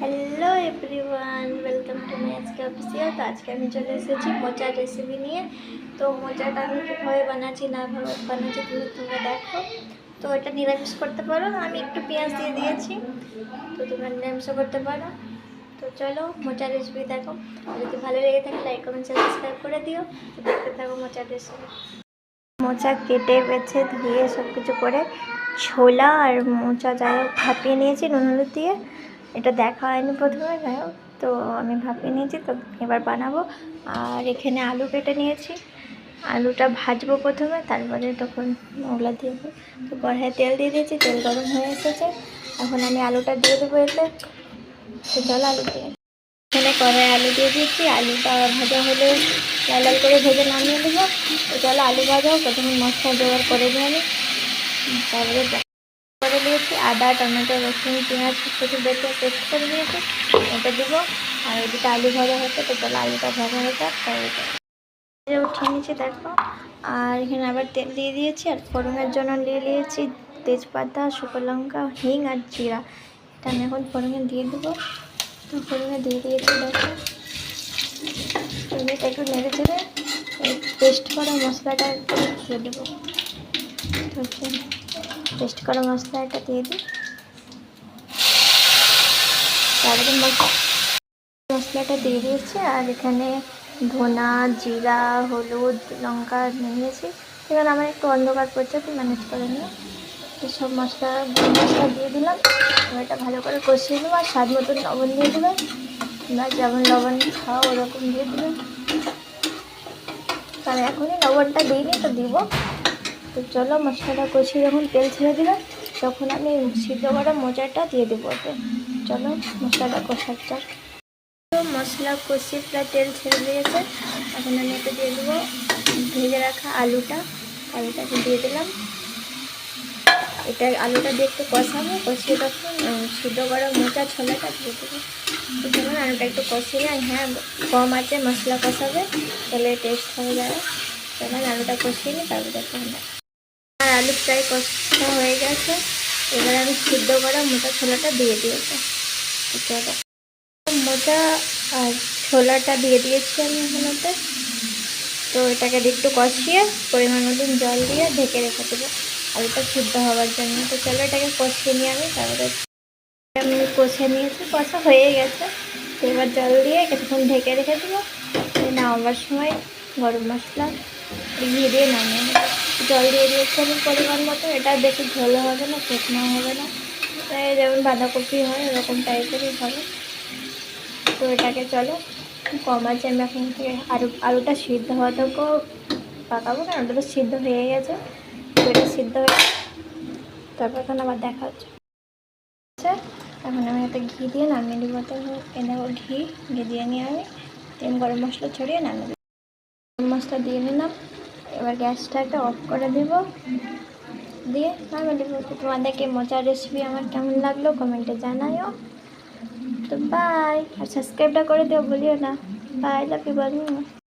Hello everyone, welcome to my আজকে official. তো আজকে আমি চলে এসেছি মোচার রেসিপি নিয়ে। তো মোচাটা আমি কীভাবে বানাচ্ছি না বানাচ্ছি তোমরা দেখো। তো এটা নিরামিষ করতে পারো, আমি একটু পেঁয়াজ দিয়ে দিয়েছি, তো তোমরা নিরামিষও করতে পারো। তো চলো মোচার রেসিপি দেখো। যদি ভালো লেগে থাকে লাইক কমেন্ট সাবস্ক্রাইব করে দিও। তো দেখতে থাকো মোচার রেসিপি। মোচা কেটে বেছে ধুয়ে সব কিছু করে ছোলা আর মোচা যাই হোক ভাপিয়ে নিয়েছি নুন হলুদ দিয়ে। এটা দেখা হয়নি প্রথমে, যাই হোক তো আমি ভাপিয়ে নিয়েছি। তো এবার বানাবো। আর এখানে আলু কেটে নিয়েছি, আলুটা ভাজবো প্রথমে, তারপরে তখন ওগুলো দিয়ে দেবো। তো কড়াইয়ে তেল দিয়ে দিয়েছি, তেল গরম হয়ে এসেছে, এখন আমি আলুটা দিয়ে দেবো এতে। তো চলো আলু দিয়ে এখানে কড়াই আলু দিয়ে দিয়েছি, আলুটা ভাজা হলে লাল লাল করে ভেজে নামিয়ে দেবো। তো চলো আলু ভাজাও, প্রথমে মশলা জোগাড় করে দিই আমি। তারপরে করে দিয়েছি আদা টমেটো রসুন পেঁয়াজ কিছু বেটে পেস্ট করে দিয়েছি, ওটা দেবো। আর ওদিকে আলু ভাজা হচ্ছে, তো চলো আলুটা ভাজা হয়ে যাক। তারপরে উঠিয়ে নিয়েছি দেখো। আর এখানে আবার তেল দিয়ে দিয়েছি, আর ফোড়নের জন্য দিয়ে দিয়েছি তেজপাতা শুকনো লঙ্কা হিং আর জিরা। এটা আমি এখন ফোড়নে দিয়ে দেবো। তো ফোড়নে দিয়ে দিয়েছি দেখো, এটা একটু নেড়ে চেড়ে পেস্ট করা মশলাটা একটু দিয়ে দেবো। পেস্ট করা মশলাটা দিয়ে দিই, তারপরে মশলাটা দিয়ে দিয়েছি। আর এখানে ধনা জিরা হলুদ লঙ্কা নিয়েছি। এখানে আমার একটু অন্ধকার পড়ছে, তো ম্যানেজ করে নিয়ে সব মশলা দিয়ে দিলাম। এটা ভালো করে কষিয়ে দেবো, আর স্বাদ মতন লবণ দিয়ে দেবেন, বা যেমন লবণ খাওয়া ওরকম দিয়ে দেবেন। কারণ এখনই লবণটা দিইনি, তো দিব। তো চলো মশলাটা কষিয়ে যখন তেল ছেড়ে দেবে, তখন আমি সিদ্ধ করা মোচাটা দিয়ে দেবো ওতে। চলো মশলাটা কষার যাক। তো মশলা কষিয়ে প্রায় তেল ছেড়ে দিয়েছে, এখন আমি এতে দিয়ে দেবো ভেজে রাখা আলুটাকে দিয়ে দিলাম। এটা আলুটা দিয়ে একটু কষাবো, কষিয়ে তখন সিদ্ধ করা মোচা ছোলাটা দিয়ে দেবো। তো যেমন আলুটা একটু কষিয়ে নিই, হ্যাঁ কম আছে মশলা কষাবে, তাহলে টেস্ট হয়ে যাবে। তখন আলুটা কষিয়ে নিই, তারপরে দেখতে হবে। আর আলু প্রায় কষা হয়ে গেছে, এবার আমি সিদ্ধ করা মোচা ছোলাটা দিয়ে দিয়েছি। মোচা আর ছোলাটা দিয়ে দিয়েছি আমি এখানেতে। তো এটাকে একটু কষিয়ে পরিমাণ মতন জল দিয়ে ঢেকে রেখে দেবো আলুটা সিদ্ধ হওয়ার জন্য। তো চলো এটাকে কষিয়ে নিয়ে আমি তারপরে আমি কষে নিয়েছি, কষা হয়ে গেছে। তো এবার জল দিয়ে কিছুক্ষণ ঢেকে রেখে দেবো। নামাবার সময় গরম মশলা ঘি দিয়ে নামিয়ে দেবো। জল দিয়ে দিয়েছি আমি পরিমাণ মতো, এটা বেশি ঝোলও হবে না শুকনাও হবে না, তাই যেমন বাঁধাকপি হয় এরকম টাইপেরই হবে। তো এটাকে চলো কম আছে, আমি এখন থেকে আলুটা সিদ্ধ হওয়াটাকেও পাকাবো, কারণ ওটা তো সিদ্ধ হয়ে গেছে। তো এটা সিদ্ধ হয়ে তারপর এখন আবার দেখা হচ্ছে। এখন আমি একটা ঘি দিয়ে নামিয়ে দিব। তো দেখো ঘি দিয়ে নিয়ে আমি গরম মশলা ছড়িয়ে নামিয়ে দিব। গরম মশলা দিয়ে নিলাম, এবার গ্যাসটাকে অফ করে দেব, দিয়ে নামিয়ে দেবো। তো তোমাদেরকে মোচার রেসিপি আমার কেমন লাগলো কমেন্টে জানাইও। তো বাই, আর সাবস্ক্রাইবটা করে দিও ভুলিও না। Bye, love you.